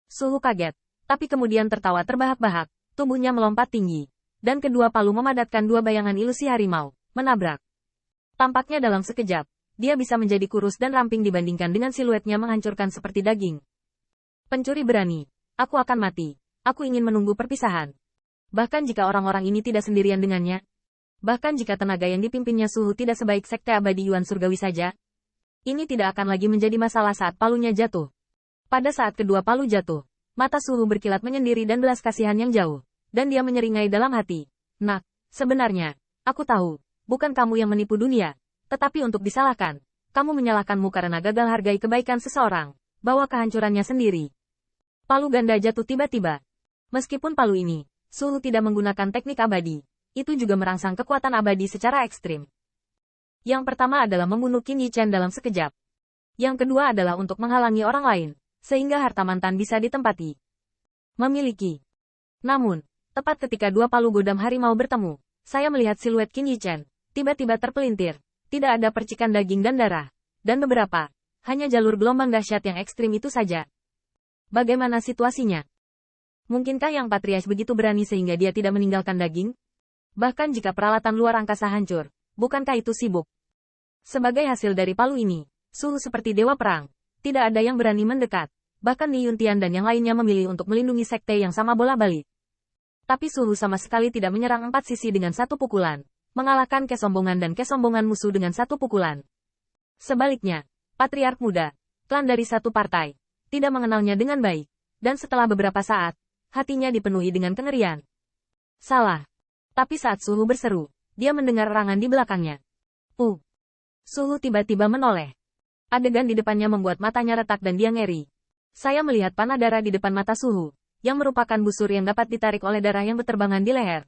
Suhu kaget, tapi kemudian tertawa terbahak-bahak, tubuhnya melompat tinggi. Dan kedua palu memadatkan dua bayangan ilusi harimau, menabrak. Tampaknya dalam sekejap, dia bisa menjadi kurus dan ramping dibandingkan dengan siluetnya menghancurkan seperti daging. Pencuri berani. Aku akan mati. Aku ingin menunggu perpisahan. Bahkan jika orang-orang ini tidak sendirian dengannya. Bahkan jika tenaga yang dipimpinnya Suhu tidak sebaik Sekte Abadi Yuan Surgawi saja. Ini tidak akan lagi menjadi masalah saat palunya jatuh. Pada saat kedua palu jatuh, mata Suhu berkilat menyendiri dan belas kasihan yang jauh. Dan dia menyeringai dalam hati. Nak, sebenarnya, aku tahu, bukan kamu yang menipu dunia. Tetapi untuk disalahkan, kamu menyalahkanmu karena gagal hargai kebaikan seseorang, bawa kehancurannya sendiri. Palu ganda jatuh tiba-tiba. Meskipun palu ini, Suhu tidak menggunakan teknik abadi, itu juga merangsang kekuatan abadi secara ekstrim. Yang pertama adalah membunuh Qin Yichen dalam sekejap. Yang kedua adalah untuk menghalangi orang lain, sehingga harta mantan bisa ditempati. Memiliki. Namun, tepat ketika dua palu godam harimau bertemu, saya melihat siluet Qin Yichen, tiba-tiba terpelintir, tidak ada percikan daging dan darah, dan beberapa, hanya jalur gelombang dahsyat yang ekstrim itu saja. Bagaimana situasinya? Mungkinkah Yang Patriarch begitu berani sehingga dia tidak meninggalkan daging? Bahkan jika peralatan luar angkasa hancur, bukankah itu sibuk? Sebagai hasil dari palu ini, Suhu seperti dewa perang, tidak ada yang berani mendekat, bahkan Ni Yuntian dan yang lainnya memilih untuk melindungi sekte yang sama bola-balik. Tapi Suhu sama sekali tidak menyerang empat sisi dengan satu pukulan, mengalahkan kesombongan dan kesombongan musuh dengan satu pukulan. Sebaliknya, Patriark muda, klan dari satu partai, tidak mengenalnya dengan baik, dan setelah beberapa saat, hatinya dipenuhi dengan kengerian. Salah. Tapi saat Suhu berseru, dia mendengar erangan di belakangnya. Suhu tiba-tiba menoleh. Adegan di depannya membuat matanya retak dan dia ngeri. Saya melihat panah darah di depan mata Suhu, yang merupakan busur yang dapat ditarik oleh darah yang berterbangan di leher.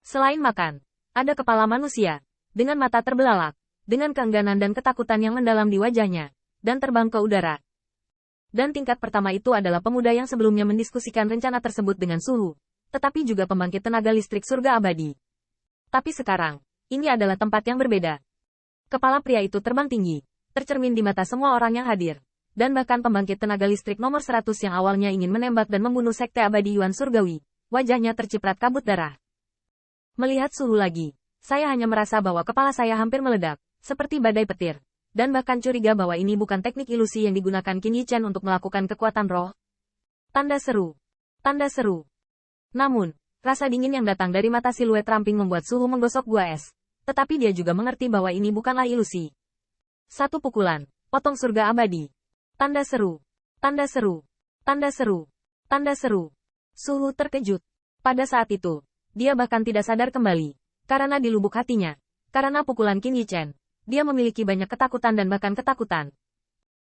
Selain makan, ada kepala manusia, dengan mata terbelalak, dengan keengganan dan ketakutan yang mendalam di wajahnya, dan terbang ke udara. Dan tingkat pertama itu adalah pemuda yang sebelumnya mendiskusikan rencana tersebut dengan Suhu, tetapi juga pembangkit tenaga listrik surga abadi. Tapi sekarang, ini adalah tempat yang berbeda. Kepala pria itu terbang tinggi, tercermin di mata semua orang yang hadir. Dan bahkan pembangkit tenaga listrik nomor 100 yang awalnya ingin menembak dan membunuh Sekte Abadi Yuan Surgawi, wajahnya terciprat kabut darah. Melihat Suhu lagi, saya hanya merasa bahwa kepala saya hampir meledak, seperti badai petir, dan bahkan curiga bahwa ini bukan teknik ilusi yang digunakan Qin Yichen untuk melakukan kekuatan roh. Tanda seru. Tanda seru. Namun, rasa dingin yang datang dari mata siluet ramping membuat Suhu menggosok gua es, tetapi dia juga mengerti bahwa ini bukanlah ilusi. Satu pukulan, potong surga abadi. Tanda seru. Tanda seru. Tanda seru. Tanda seru. Suhu terkejut. Pada saat itu, dia bahkan tidak sadar kembali. Karena di lubuk hatinya, karena pukulan Qin Yichen, dia memiliki banyak ketakutan dan bahkan ketakutan.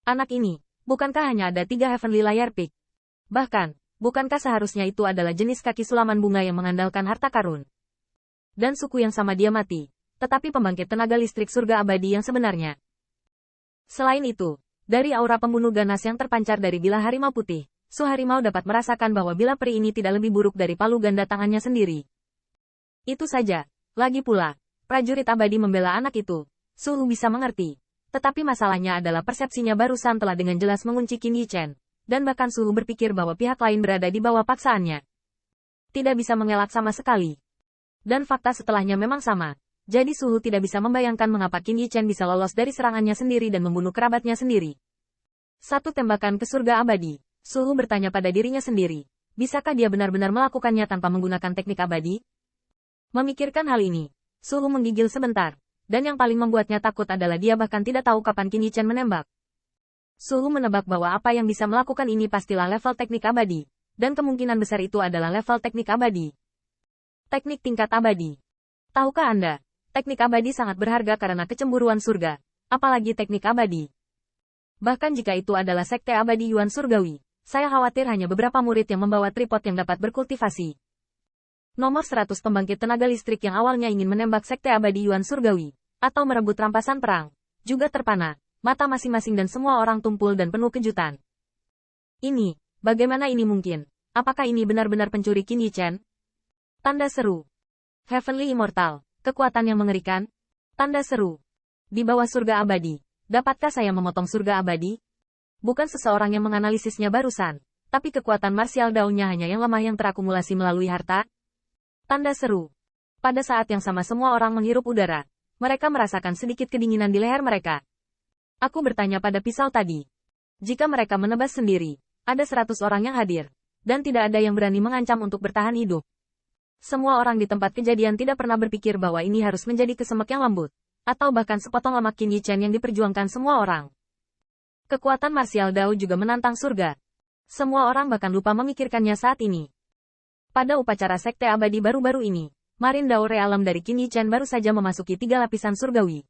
Anak ini, bukankah hanya ada 3 Heavenly Layer Peak? Bahkan, bukankah seharusnya itu adalah jenis kaki sulaman bunga yang mengandalkan harta karun? Dan suku yang sama dia mati, tetapi pembangkit tenaga listrik surga abadi yang sebenarnya. Selain itu, dari aura pembunuh ganas yang terpancar dari bilah harimau putih, Su harimau dapat merasakan bahwa bilah peri ini tidak lebih buruk dari palu ganda tangannya sendiri. Itu saja. Lagi pula, prajurit abadi membela anak itu. Suhu bisa mengerti. Tetapi masalahnya adalah persepsinya barusan telah dengan jelas mengunci Qin Yichen. Dan bahkan Suhu berpikir bahwa pihak lain berada di bawah paksaannya. Tidak bisa mengelak sama sekali. Dan fakta setelahnya memang sama. Jadi Suhu tidak bisa membayangkan mengapa Qin Yichen bisa lolos dari serangannya sendiri dan membunuh kerabatnya sendiri. Satu tembakan ke surga abadi. Suhu bertanya pada dirinya sendiri. Bisakah dia benar-benar melakukannya tanpa menggunakan teknik abadi? Memikirkan hal ini, Suhu menggigil sebentar. Dan yang paling membuatnya takut adalah dia bahkan tidak tahu kapan Qin Yichen menembak. Suhu menebak bahwa apa yang bisa melakukan ini pastilah level teknik abadi. Dan kemungkinan besar itu adalah level teknik abadi. Teknik tingkat abadi. Tahukah Anda? Teknik abadi sangat berharga karena kecemburuan surga, apalagi teknik abadi. Bahkan jika itu adalah Sekte Abadi Yuan Surgawi, saya khawatir hanya beberapa murid yang membawa tripod yang dapat berkultivasi. Nomor 100 pembangkit tenaga listrik yang awalnya ingin menembak Sekte Abadi Yuan Surgawi, atau merebut rampasan perang, juga terpana, mata masing-masing dan semua orang tumpul dan penuh kejutan. Ini, bagaimana ini mungkin? Apakah ini benar-benar pencuri Qin Yichen? Tanda seru. Heavenly Immortal. Kekuatan yang mengerikan? Tanda seru. Di bawah surga abadi, dapatkah saya memotong surga abadi? Bukan seseorang yang menganalisisnya barusan, Tapi kekuatan marsial daunnya hanya yang lemah yang terakumulasi melalui harta? Tanda seru. Pada saat yang sama semua orang menghirup udara. Mereka merasakan sedikit kedinginan di leher mereka. Aku bertanya pada pisau tadi. Jika mereka menebas sendiri, ada 100 orang yang hadir. Dan tidak ada yang berani mengancam untuk bertahan hidup. Semua orang di tempat kejadian tidak pernah berpikir bahwa ini harus menjadi kesemek yang lembut. Atau bahkan sepotong lemak Qin Yichen yang diperjuangkan semua orang. Kekuatan marsial Dao juga menantang surga. Semua orang bahkan lupa memikirkannya saat ini. Pada upacara sekte abadi baru-baru ini, Marin Dao Realem dari Qin Yichen baru saja memasuki 3 lapisan surgawi.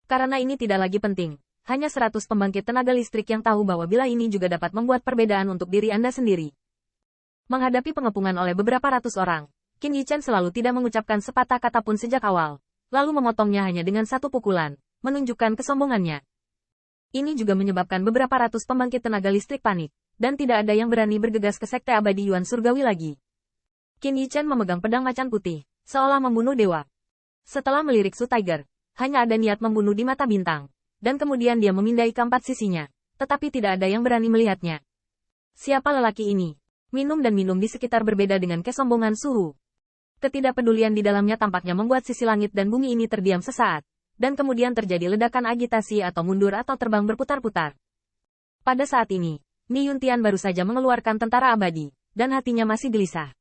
Karena ini tidak lagi penting, hanya 100 pembangkit tenaga listrik yang tahu bahwa bila ini juga dapat membuat perbedaan untuk diri Anda sendiri. Menghadapi pengepungan oleh beberapa ratus orang, Qin Yichen selalu tidak mengucapkan sepatah kata pun sejak awal, lalu memotongnya hanya dengan satu pukulan, menunjukkan kesombongannya. Ini juga menyebabkan beberapa ratus pembangkit tenaga listrik panik, dan tidak ada yang berani bergegas ke sekte abadi Yuan Surgawi lagi. Qin Yichen memegang pedang macan putih, seolah membunuh dewa. Setelah melirik Su Tiger, hanya ada niat membunuh di mata bintang, dan kemudian dia memindai keempat sisinya, tetapi tidak ada yang berani melihatnya. Siapa lelaki ini? Minum dan minum di sekitar berbeda dengan kesombongan suhu. Ketidakpedulian di dalamnya tampaknya membuat sisi langit dan bumi ini terdiam sesaat, dan kemudian terjadi ledakan agitasi atau mundur atau terbang berputar-putar. Pada saat ini, Mi Yuntian baru saja mengeluarkan tentara abadi, dan hatinya masih gelisah.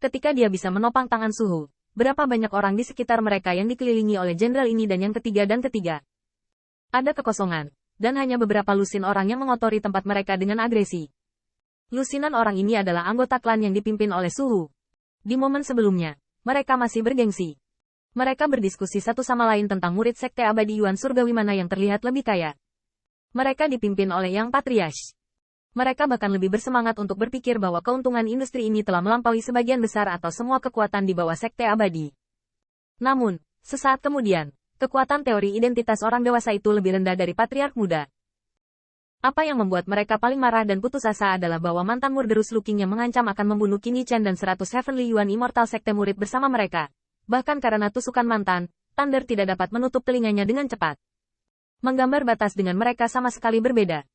Ketika dia bisa menopang tangan suhu, berapa banyak orang di sekitar mereka yang dikelilingi oleh jenderal ini dan yang ketiga. Ada kekosongan, dan hanya beberapa lusin orang yang mengotori tempat mereka dengan agresi. Lusinan orang ini adalah anggota klan yang dipimpin oleh suhu. Di momen sebelumnya, mereka masih bergengsi. Mereka berdiskusi satu sama lain tentang murid sekte abadi Yuan Surgawi mana yang terlihat lebih kaya. Mereka dipimpin oleh Yang Patriarch. Mereka bahkan lebih bersemangat untuk berpikir bahwa keuntungan industri ini telah melampaui sebagian besar atau semua kekuatan di bawah sekte abadi. Namun, sesaat kemudian, kekuatan teori identitas orang dewasa itu lebih rendah dari patriark muda. Apa yang membuat mereka paling marah dan putus asa adalah bahwa mantan Murderous Looking yang mengancam akan membunuh Qin Yichen dan 100 Heavenly Yuan Immortal sekte murid bersama mereka. Bahkan karena tusukan mantan, Thunder tidak dapat menutup telinganya dengan cepat. Menggambar batas dengan mereka sama sekali berbeda.